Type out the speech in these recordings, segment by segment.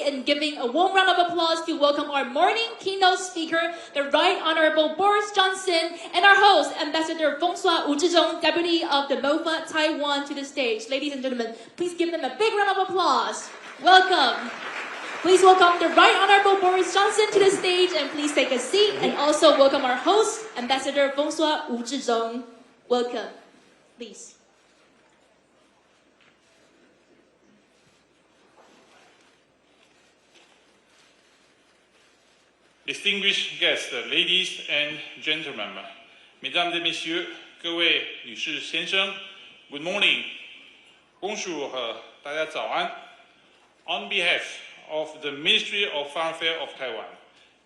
And giving a warm round of applause to welcome our morning keynote speaker, the Right Honorable Boris Johnson, and our host, Ambassador François Wu Zhizhong, Deputy of the MOFA Taiwan, to the stage. Ladies and gentlemen, please give them a big round of applause. Welcome. Please welcome the Right Honorable Boris Johnson to the stage, and please take a seat. And also welcome our host, Ambassador François Wu Zhizhong. Welcome. Please. Distinguished guests, ladies and gentlemen, mesdames et messieurs, 各位女士先生 good morning, bonjour, 大家早安 On behalf of the Ministry of Foreign Affairs of Taiwan,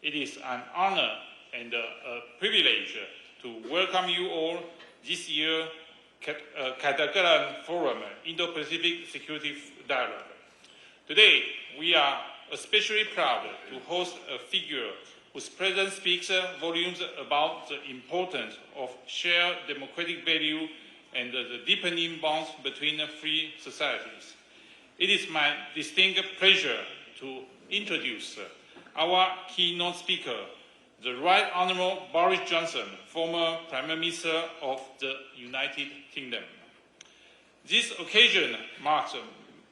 it is an honor and a privilege to welcome you all this year's Ketagalan Forum, Indo-Pacific Security Dialogue. Today, we are especially proud to host a figure whose presence speaks volumes about the importance of shared democratic value and the deepening bonds between free societies. It is my distinct pleasure to introduce our keynote speaker, the Right Honorable Boris Johnson, former Prime Minister of the United Kingdom. This occasion marks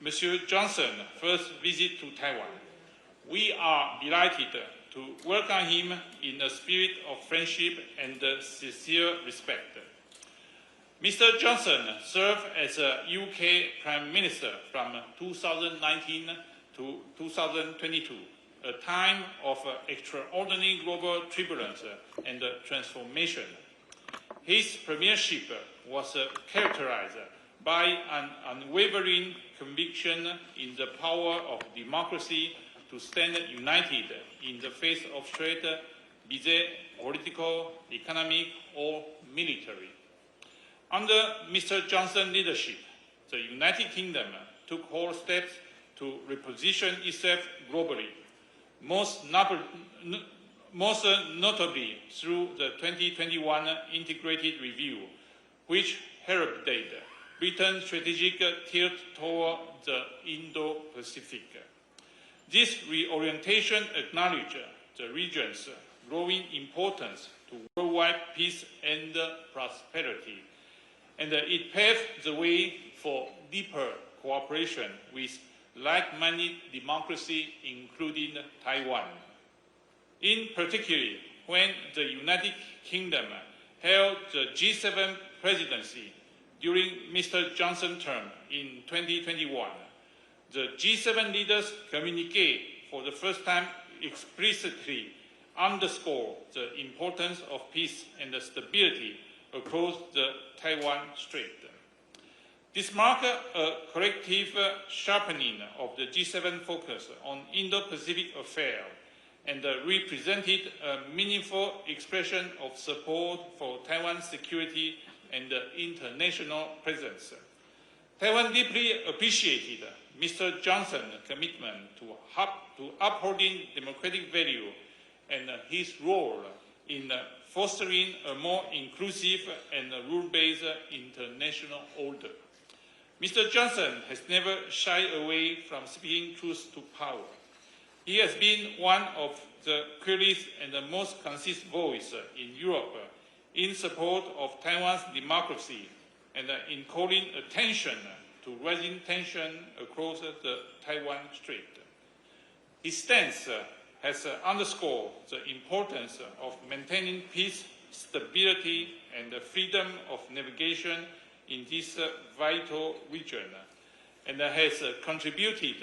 Mr. Johnson's first visit to Taiwan. We are delighted to welcome him in a spirit of friendship and sincere respect. Mr. Johnson served as a UK Prime Minister from 2019 to 2022, a time of extraordinary global turbulence and transformation. His premiership was characterized by an unwavering conviction in the power of democracy to stand united in the face of threat, be they political, economic, or military. Under Mr. Johnson's leadership, the United Kingdom took whole steps to reposition itself globally, most notably through the 2021 Integrated Review, which heralded Britain's strategic tilt toward the Indo-Pacific. This reorientation acknowledged the region's growing importance to worldwide peace and prosperity, and it paved the way for deeper cooperation with like-minded democracies, including Taiwan. In particular, when the United Kingdom held the G7 presidency during Mr. Johnson's term in 2021, the G7 leaders communique for the first time explicitly underscore the importance of peace and stability across the Taiwan Strait. This marked a collective sharpening of the G7 focus on Indo-Pacific affairs and represented a meaningful expression of support for Taiwan's security and international presence. Taiwan deeply appreciated Mr. Johnson's commitment to upholding democratic value and his role in fostering a more inclusive and rule-based international order. Mr. Johnson has never shied away from speaking truth to power. He has been one of the clearest and the most consistent voices in Europe in support of Taiwan's democracy and in calling attention to rising tension across the Taiwan Strait. His stance has underscored the importance of maintaining peace, stability, and freedom of navigation in this vital region, and has contributed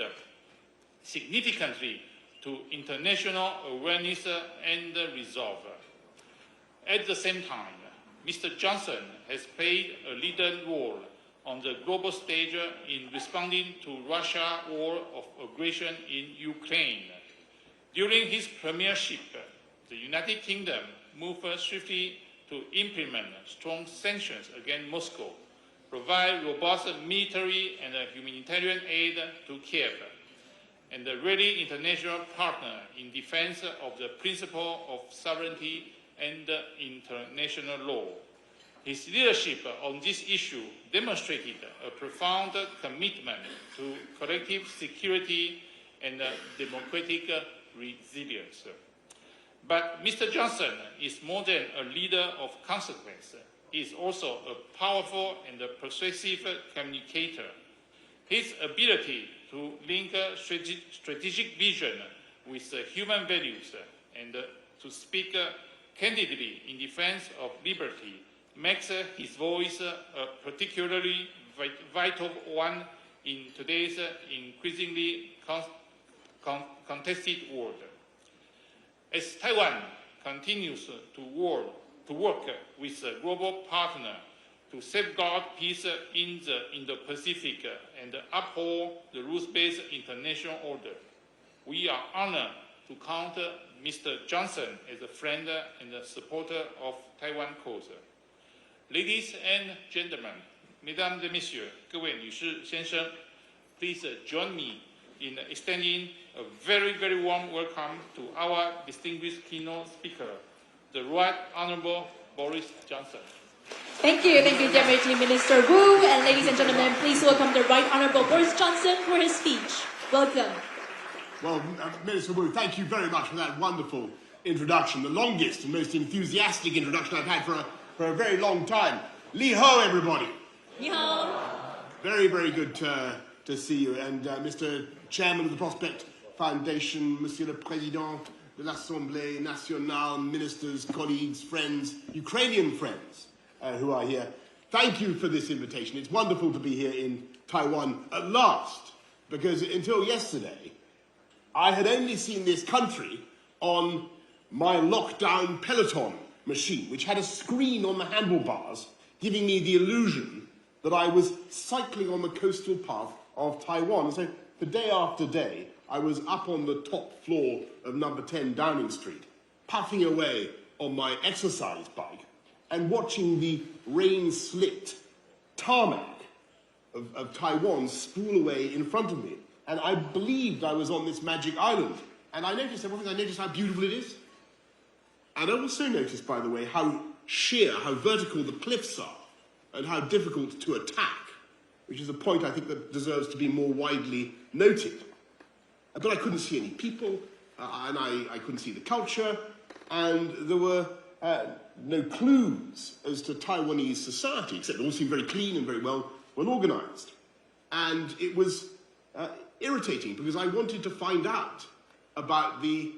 significantly to international awareness and resolve. At the same time, Mr. Johnson has played a leading role on the global stage in responding to Russia's war of aggression in Ukraine. During his premiership, the United Kingdom moved swiftly to implement strong sanctions against Moscow, provide robust military and humanitarian aid to Kiev, and a ready international partner in defense of the principle of sovereignty and international law. His leadership on this issue demonstrated a profound commitment to collective security and democratic resilience. But Mr. Johnson is more than a leader of consequence. He is also a powerful and persuasive communicator. His ability to link strategic vision with human values and to speak candidly in defense of liberty makes his voice a particularly vital one in today's increasingly contested world. As Taiwan continues to work with a global partner to safeguard peace in the Indo-Pacific and uphold the rules-based international order, we are honored to count Mr. Johnson as a friend and a supporter of Taiwan cause. Ladies and gentlemen, Mesdames et Messieurs, 各位女士先生, please join me in extending a very, very warm welcome to our distinguished keynote speaker, the Right Honorable Boris Johnson. Thank you, Deputy Minister Wu. And ladies and gentlemen, please welcome the Right Honorable Boris Johnson for his speech. Welcome. Well, Minister Wu, thank you very much for that wonderful introduction, the longest and most enthusiastic introduction I've had for a very long time. Li ho, everybody. Ni hao. Very, very good to see you. And Mr. Chairman of the Prospect Foundation, Monsieur le Président de l'Assemblée Nationale, ministers, colleagues, friends, Ukrainian friends who are here, thank you for this invitation. It's wonderful to be here in Taiwan at last, because until yesterday, I had only seen this country on my lockdown Peloton machine, which had a screen on the handlebars, giving me the illusion that I was cycling on the coastal path of Taiwan. And so, for day after day, I was up on the top floor of number 10 Downing Street, puffing away on my exercise bike and watching the rain-slicked tarmac of Taiwan spool away in front of me. And I believed I was on this magic island. And I noticed how beautiful it is. And I also noticed, by the way, how sheer, how vertical the cliffs are, and how difficult to attack, which is a point I think that deserves to be more widely noted. But I couldn't see any people, and I couldn't see the culture, and there were no clues as to Taiwanese society, except it all seemed very clean and very well organized. And it was irritating, because I wanted to find out about the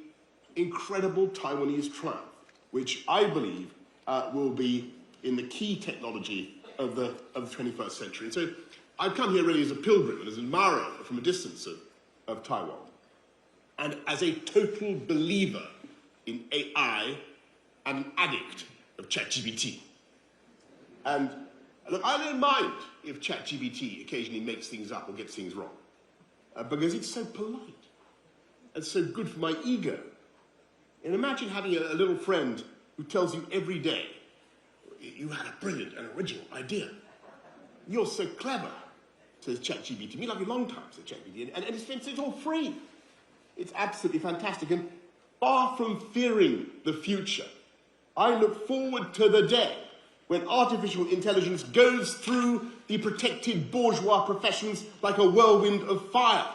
incredible Taiwanese triumph, which I believe will be in the key technology of the 21st century. And so I've come here really as a pilgrim and as an admirer from a distance of Taiwan, and as a total believer in AI and an addict of ChatGPT. And look, I don't mind if ChatGPT occasionally makes things up or gets things wrong, because it's so polite and so good for my ego. And imagine having a little friend who tells you every day, you had a brilliant and original idea. You're so clever, says ChatGPT. Me like a long time, says ChatGPT. And it's all free. It's absolutely fantastic. And far from fearing the future, I look forward to the day when artificial intelligence goes through the protected bourgeois professions like a whirlwind of fire,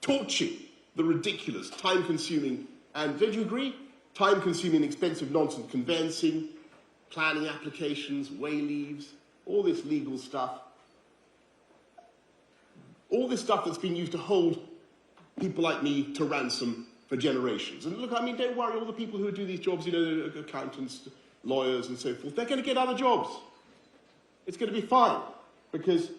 torching the ridiculous, time-consuming, and, don't you agree, time-consuming, expensive nonsense conveyancing, planning applications, way leaves, all this legal stuff. All this stuff that's been used to hold people like me to ransom for generations. And look, I mean, don't worry, all the people who do these jobs, you know, accountants, lawyers and so forth, they're going to get other jobs. It's going to be fine, because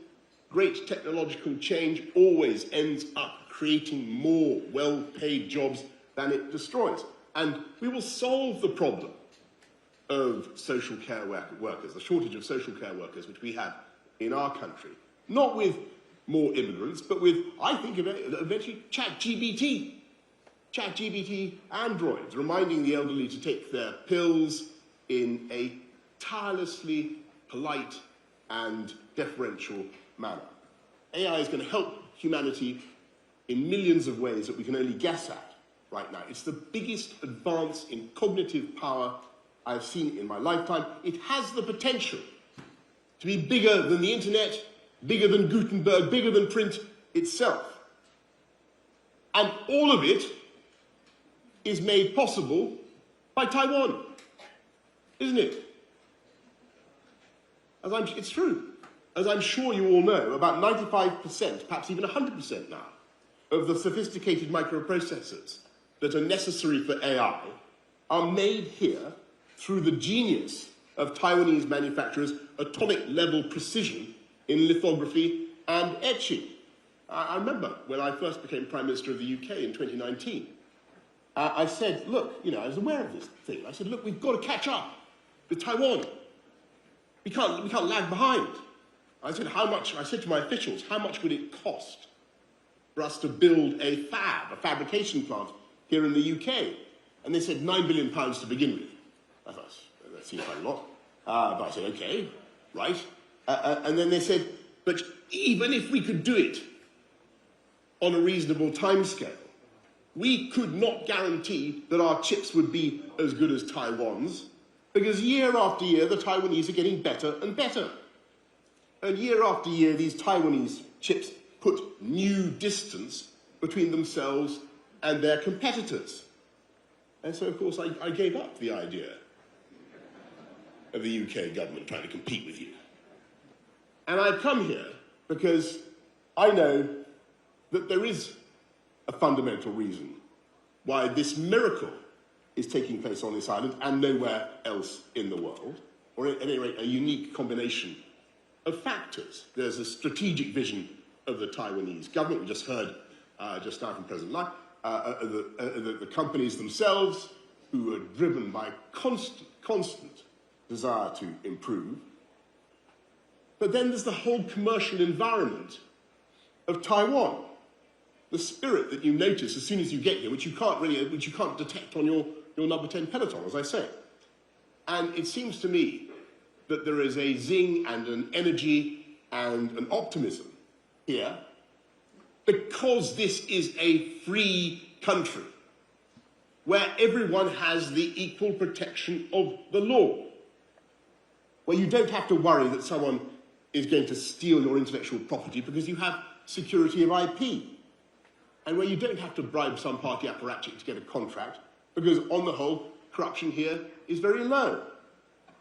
great technological change always ends up creating more well-paid jobs than it destroys. And we will solve the problem of social care workers, the shortage of social care workers which we have in our country. Not with more immigrants, but with, I think, eventually ChatGPT. ChatGPT androids, reminding the elderly to take their pills in a tirelessly polite and deferential manner. AI is going to help humanity in millions of ways that we can only guess at right now. It's the biggest advance in cognitive power I've seen in my lifetime. It has the potential to be bigger than the internet, bigger than Gutenberg, bigger than print itself. And all of it is made possible by Taiwan, isn't it? It's true. As I'm sure you all know, about 95%, perhaps even 100% now, of the sophisticated microprocessors that are necessary for AI are made here through the genius of Taiwanese manufacturers' atomic-level precision in lithography and etching. I remember when I first became Prime Minister of the UK in 2019, I said, look, I was aware of this thing. I said, look, we've got to catch up with Taiwan. We can't lag behind. I said, I said to my officials, how much would it cost for us to build a fabrication plant here in the UK? And they said £9 billion to begin with. I thought, that seems quite a lot. But I said, okay, right. And then they said, but even if we could do it on a reasonable timescale, we could not guarantee that our chips would be as good as Taiwan's, because year after year, the Taiwanese are getting better and better. And year after year, these Taiwanese chips put new distance between themselves and their competitors. And so, of course, I gave up the idea of the UK government trying to compete with you. And I've come here because I know that there is a fundamental reason why this miracle is taking place on this island and nowhere else in the world, or at any rate, a unique combination of factors. There's a strategic vision of the Taiwanese government. We just heard just now from President Lai, the companies themselves, who are driven by constant desire to improve. But then there's the whole commercial environment of Taiwan, the spirit that you notice as soon as you get here, which you can't detect on your number 10 peloton, as I say. And it seems to me that there is a zing and an energy and an optimism here because this is a free country where everyone has the equal protection of the law, where you don't have to worry that someone is going to steal your intellectual property because you have security of IP, and where you don't have to bribe some party apparatchik to get a contract because, on the whole, corruption here is very low.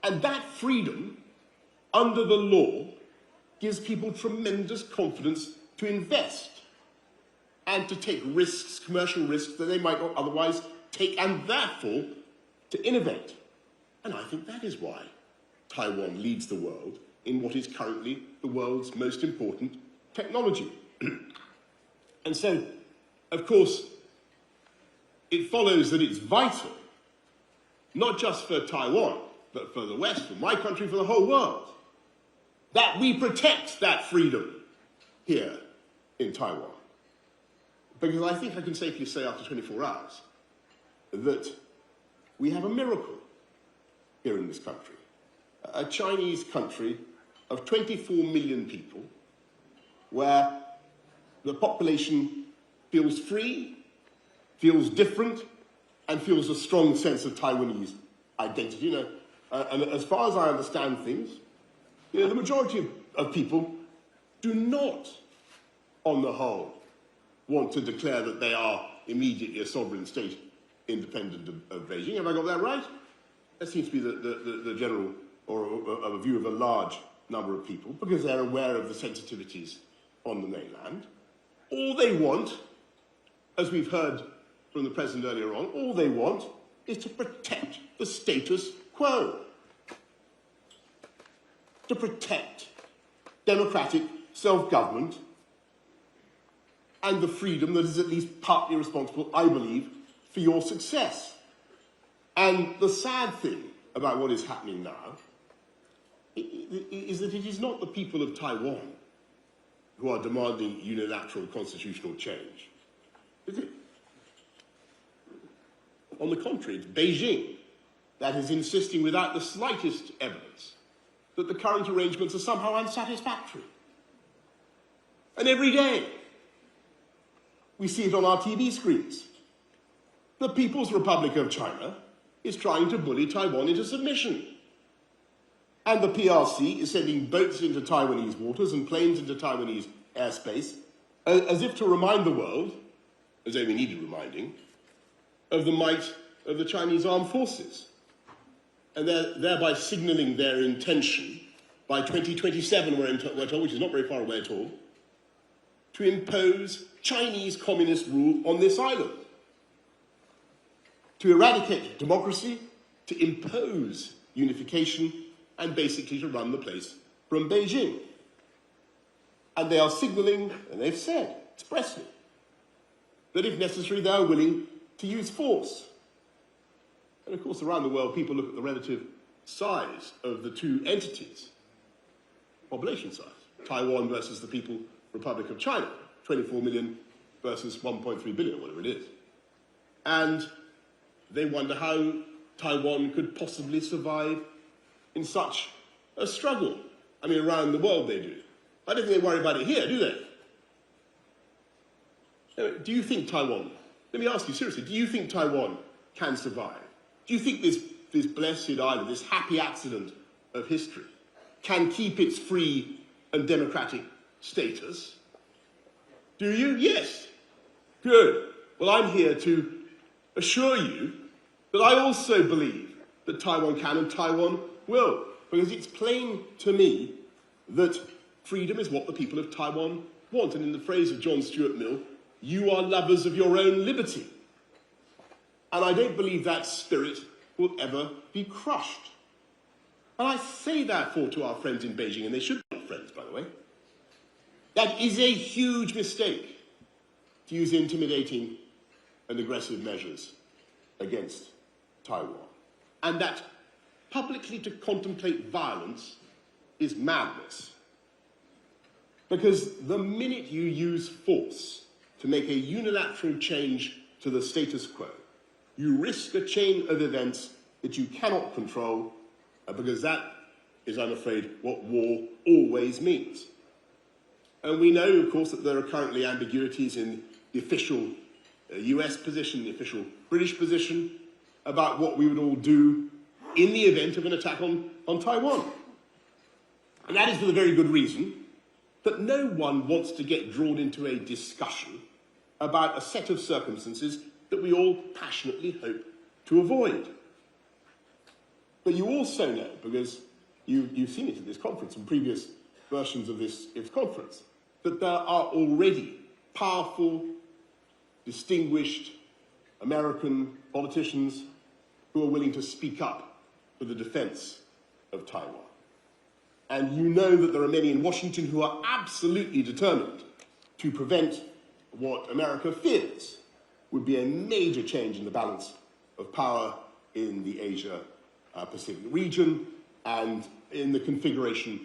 And that freedom, under the law, gives people tremendous confidence to invest and to take risks, commercial risks, that they might not otherwise take, and therefore to innovate. And I think that is why Taiwan leads the world in what is currently the world's most important technology. And so, of course, it follows that it's vital, not just for Taiwan, but for the West, for my country, for the whole world, that we protect that freedom here in Taiwan. Because I think I can safely say after 24 hours that we have a miracle here in this country. A Chinese country of 24 million people, where the population feels free, feels different, and feels a strong sense of Taiwanese identity. And as far as I understand things, the majority of people do not, on the whole, want to declare that they are immediately a sovereign state independent of Beijing. Have I got that right? That seems to be the general, or a view of a large number of people, because they're aware of the sensitivities on the mainland. All they want, as we've heard from the President earlier on, all they want is to protect the status quo, to protect democratic self-government and the freedom that is at least partly responsible, I believe, for your success. And the sad thing about what is happening now is that it is not the people of Taiwan who are demanding unilateral constitutional change, is it? On the contrary, it's Beijing that is insisting without the slightest evidence that the current arrangements are somehow unsatisfactory. And every day, we see it on our TV screens. The People's Republic of China is trying to bully Taiwan into submission. And the PRC is sending boats into Taiwanese waters and planes into Taiwanese airspace as if to remind the world as though we needed reminding, of the might of the Chinese armed forces, and thereby signalling their intention by 2027, we're told, which is not very far away at all, to impose Chinese communist rule on this island, to eradicate democracy, to impose unification, and basically to run the place from Beijing. And they are signalling, and they've said expressly, that if necessary they are willing to use force. And of course, around the world, people look at the relative size of the two entities, population size, Taiwan versus the People's Republic of China, 24 million versus 1.3 billion, or whatever it is. And they wonder how Taiwan could possibly survive in such a struggle. I mean, around the world they do. I don't think they worry about it here, do they? Do you think Taiwan, let me ask you seriously, do you think Taiwan can survive? Do you think this blessed island, this happy accident of history, can keep its free and democratic status? Do you? Yes. Good. Well, I'm here to assure you that I also believe that Taiwan can and Taiwan will, because it's plain to me that freedom is what the people of Taiwan want. And in the phrase of John Stuart Mill, you are lovers of your own liberty. And I don't believe that spirit will ever be crushed. And I say therefore to our friends in Beijing, and they should be our friends, by the way, that is a huge mistake to use intimidating and aggressive measures against Taiwan. And that publicly to contemplate violence is madness. Because the minute you use force to make a unilateral change to the status quo, you risk a chain of events that you cannot control, because that is, I'm afraid, what war always means. And we know, of course, that there are currently ambiguities in the official US position, the official British position, about what we would all do in the event of an attack on Taiwan. And that is for the very good reason that no one wants to get drawn into a discussion about a set of circumstances that we all passionately hope to avoid. But you also know, because you've seen it at this conference and previous versions of this conference, that there are already powerful, distinguished American politicians who are willing to speak up for the defense of Taiwan. And you know that there are many in Washington who are absolutely determined to prevent what America fears would be a major change in the balance of power in the Asia-Pacific region and in the configuration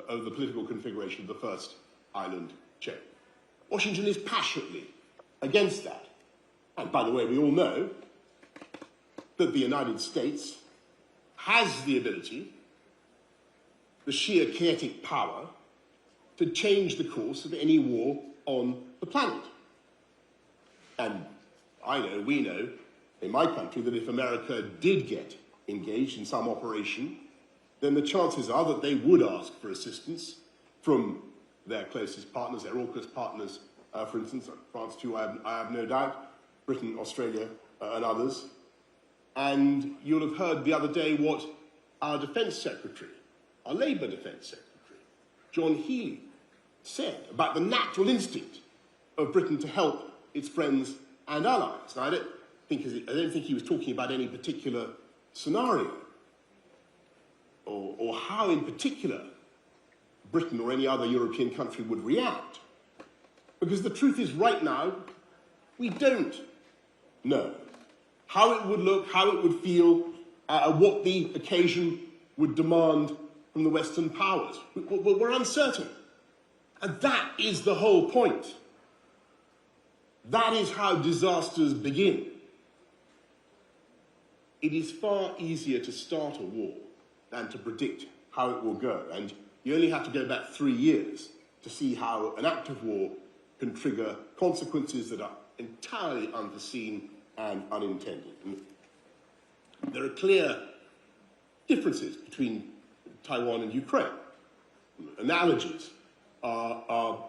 of the political configuration of the first island chain. Washington is passionately against that. And by the way, we all know that the United States has the ability, the sheer kinetic power, to change the course of any war on the planet. And I know, we know, in my country, that if America did get engaged in some operation, then the chances are that they would ask for assistance from their closest partners, their AUKUS partners, for instance, France too, I have no doubt, Britain, Australia, and others. And you'll have heard the other day what our Defence Secretary, our Labour Defence Secretary, John Healey, said about the natural instinct of Britain to help its friends and allies. Now, I don't think he was talking about any particular scenario or how in particular Britain or any other European country would react. Because the truth is, right now, we don't know how it would look, how it would feel, what the occasion would demand from the Western powers. We're uncertain. And that is the whole point. That is how disasters begin. It is far easier to start a war than to predict how it will go. And you only have to go back 3 years to see how an active war can trigger consequences that are entirely unforeseen and unintended. And there are clear differences between Taiwan and Ukraine. Analogies are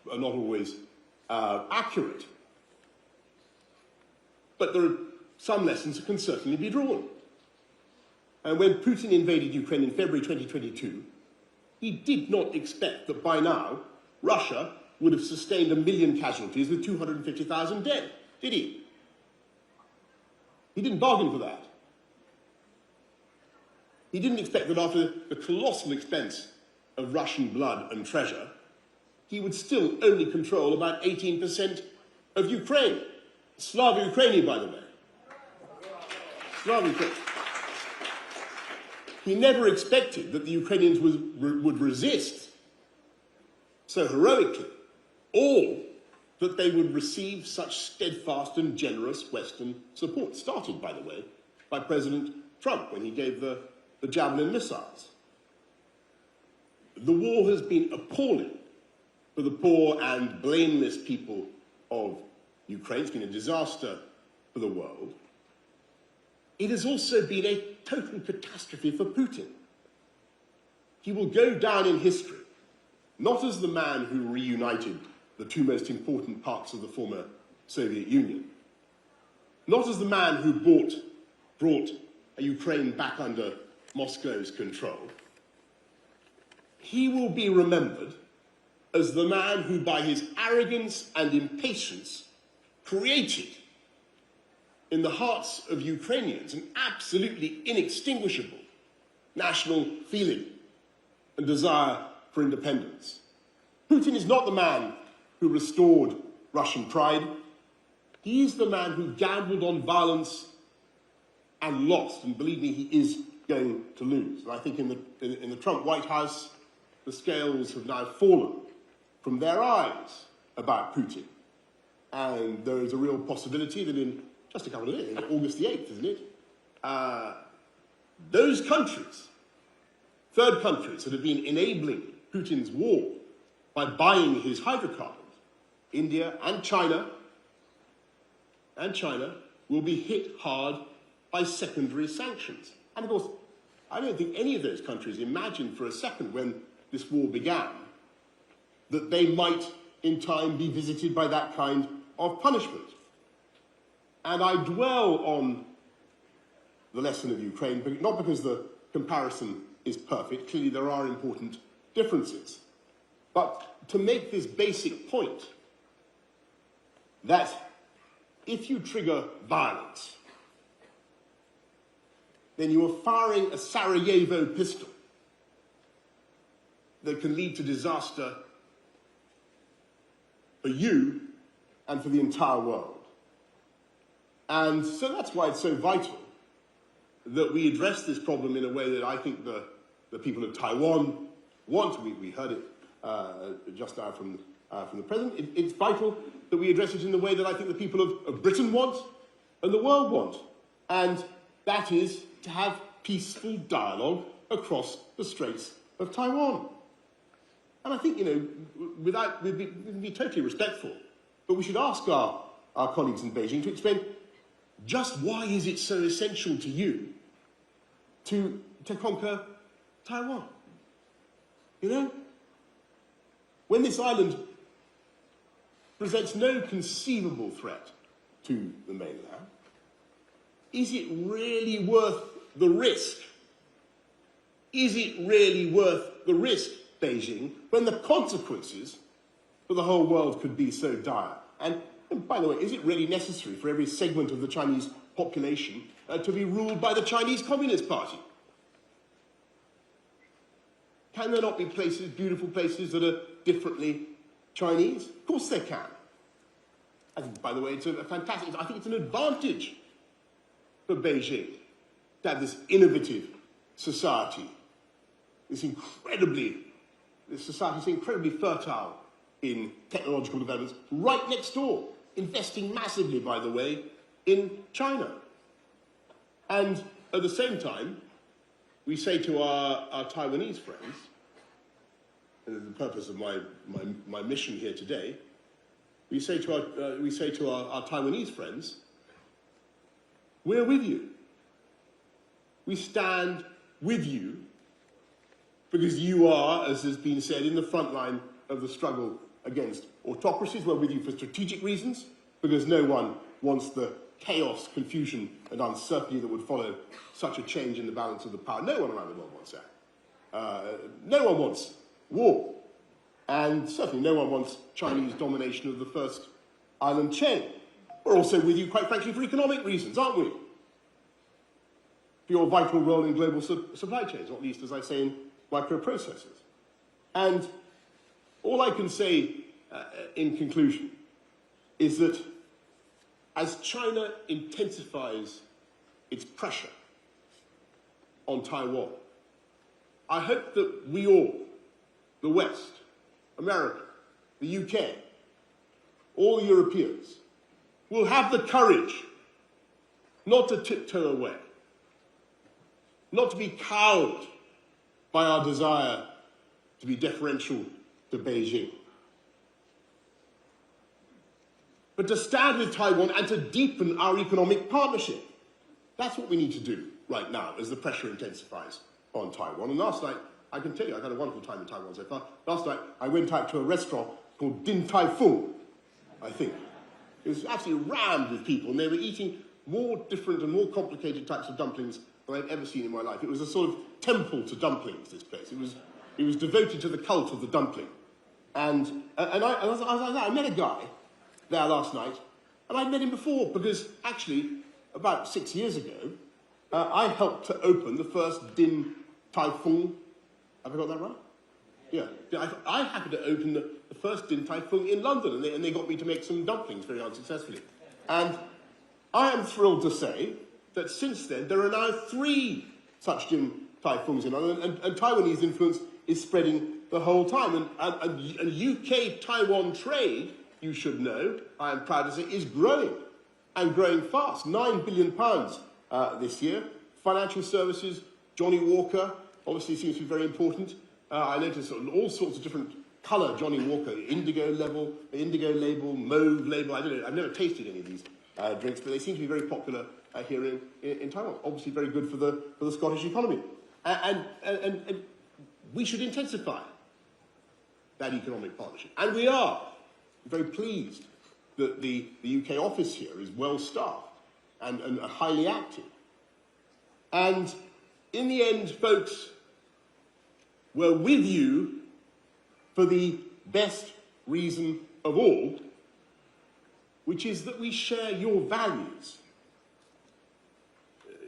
not always accurate. but there are some lessons that can certainly be drawn. And when Putin invaded Ukraine in February 2022, he did not expect that by now Russia would have sustained 1 million casualties with 250,000 dead, did he? He didn't bargain for that. He didn't expect that after the colossal expense of Russian blood and treasure, he would still only control about 18% of Ukraine. Slav-Ukrainian, by the way. Slav-Ukrainian. He never expected that the Ukrainians would resist so heroically, or that they would receive such steadfast and generous Western support, started, by the way, by President Trump when he gave the Javelin missiles. The war has been appalling for the poor and blameless people of Ukraine. It's been a disaster for the world. It has also been a total catastrophe for Putin. He will go down in history, not as the man who reunited the two most important parts of the former Soviet Union, not as the man who brought Ukraine back under Moscow's control. He will be remembered as the man who, by his arrogance and impatience, created in the hearts of Ukrainians an absolutely inextinguishable national feeling and desire for independence. Putin is not the man who restored Russian pride. He is the man who gambled on violence and lost, and believe me, he is going to lose. And I think in the Trump White House, the scales have now fallen from their eyes about Putin. And there is a real possibility that in just a couple of days, August the 8th, isn't it? Those countries, third countries that have been enabling Putin's war by buying his hydrocarbons, India and China, will be hit hard by secondary sanctions. And of course, I don't think any of those countries imagined for a second when this war began that they might in time be visited by that kind of punishment. And I dwell on the lesson of Ukraine, but not because the comparison is perfect. Clearly there are important differences. But to make this basic point, that if you trigger violence, then you are firing a Sarajevo pistol that can lead to disaster for you and for the entire world. And so that's why it's so vital that we address this problem in a way that I think the people of Taiwan want. We heard it just now from the President. It's vital that we address it in the way that I think the people of Britain want and the world want. And that is to have peaceful dialogue across the Straits of Taiwan. And I think, we'd be totally respectful, but we should ask our colleagues in Beijing to explain just why is it so essential to you to conquer Taiwan? When this island presents no conceivable threat to the mainland, is it really worth the risk? Is it really worth the risk, Beijing, when the consequences for the whole world could be so dire? And by the way, is it really necessary for every segment of the Chinese population to be ruled by the Chinese Communist Party? Can there not be places, beautiful places, that are differently Chinese? Of course there can. I think, by the way, it's a fantastic, I think it's an advantage for Beijing to have this innovative society, this society is incredibly fertile in technological developments, right next door, investing massively, by the way, in China. And at the same time, we say to our Taiwanese friends, and the purpose of my mission here today, we say to our Taiwanese friends, we're with you. We stand with you because you are, as has been said, in the front line of the struggle against autocracies. We're with you for strategic reasons, because no one wants the chaos, confusion, and uncertainty that would follow such a change in the balance of the power. No one around the world wants that. No one wants war. And certainly no one wants Chinese domination of the first island chain. We're also with you, quite frankly, for economic reasons, aren't we? For your vital role in global supply chains, not least, as I say, in microprocessors. And all I can say in conclusion is that as China intensifies its pressure on Taiwan, I hope that we all, the West, America, the UK, all the Europeans, will have the courage not to tiptoe away, not to be cowed by our desire to be deferential to Beijing, but to stand with Taiwan and to deepen our economic partnership. That's what we need to do right now as the pressure intensifies on Taiwan. And last night, I can tell you, I've had a wonderful time in Taiwan so far. Last night, I went out to a restaurant called Din Tai Fung, I think. It was absolutely rammed with people, and they were eating more different and more complicated types of dumplings than I've ever seen in my life. It was a sort of temple to dumplings, this place. It was devoted to the cult of the dumpling. And I met a guy there last night, and I'd met him before, because actually, about 6 years ago, I helped to open the first Din Tai Fung. Have I got that right? Yeah. I happened to open the first Din Tai Fung in London, and they got me to make some dumplings very unsuccessfully. And I am thrilled to say that since then, there are now 3 such Din Tai Fungs in London, and Taiwanese influence is spreading the whole time. And UK-Taiwan trade, you should know, I am proud to say, is growing, and growing fast. £9 billion this year. Financial services, Johnny Walker, obviously seems to be very important. I noticed all sorts of different colour Johnny Walker, indigo label, mauve label. I don't know, I've never tasted any of these drinks, but they seem to be very popular here in Taiwan. Obviously very good for the Scottish economy. And we should intensify that economic partnership. And we are very pleased that the UK office here is well staffed and highly active. And in the end, folks, we're with you for the best reason of all, which is that we share your values.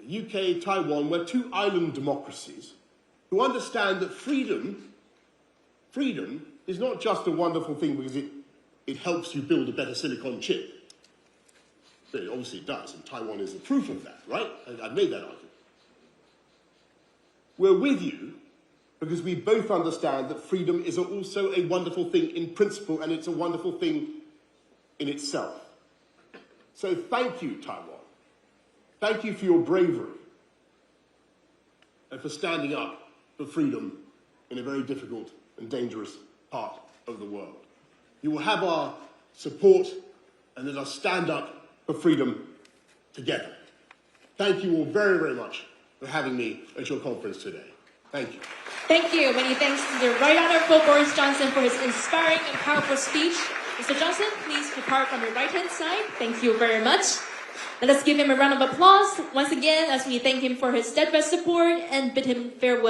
UK, Taiwan, we're 2 island democracies who understand that freedom is not just a wonderful thing because it helps you build a better silicon chip. But obviously it does, and Taiwan is the proof of that, right? I've made that argument. We're with you because we both understand that freedom is also a wonderful thing in principle, and it's a wonderful thing in itself. So thank you, Taiwan. Thank you for your bravery and for standing up for freedom in a very difficult and dangerous part of the world. You will have our support, and let us stand up for freedom together. Thank you all very, very much for having me at your conference today. Thank you. Thank you. Many thanks to the Right Honourable Boris Johnson for his inspiring and powerful speech. Mr. Johnson, please depart from your right-hand side. Thank you very much. Let us give him a round of applause once again as we thank him for his steadfast support and bid him farewell.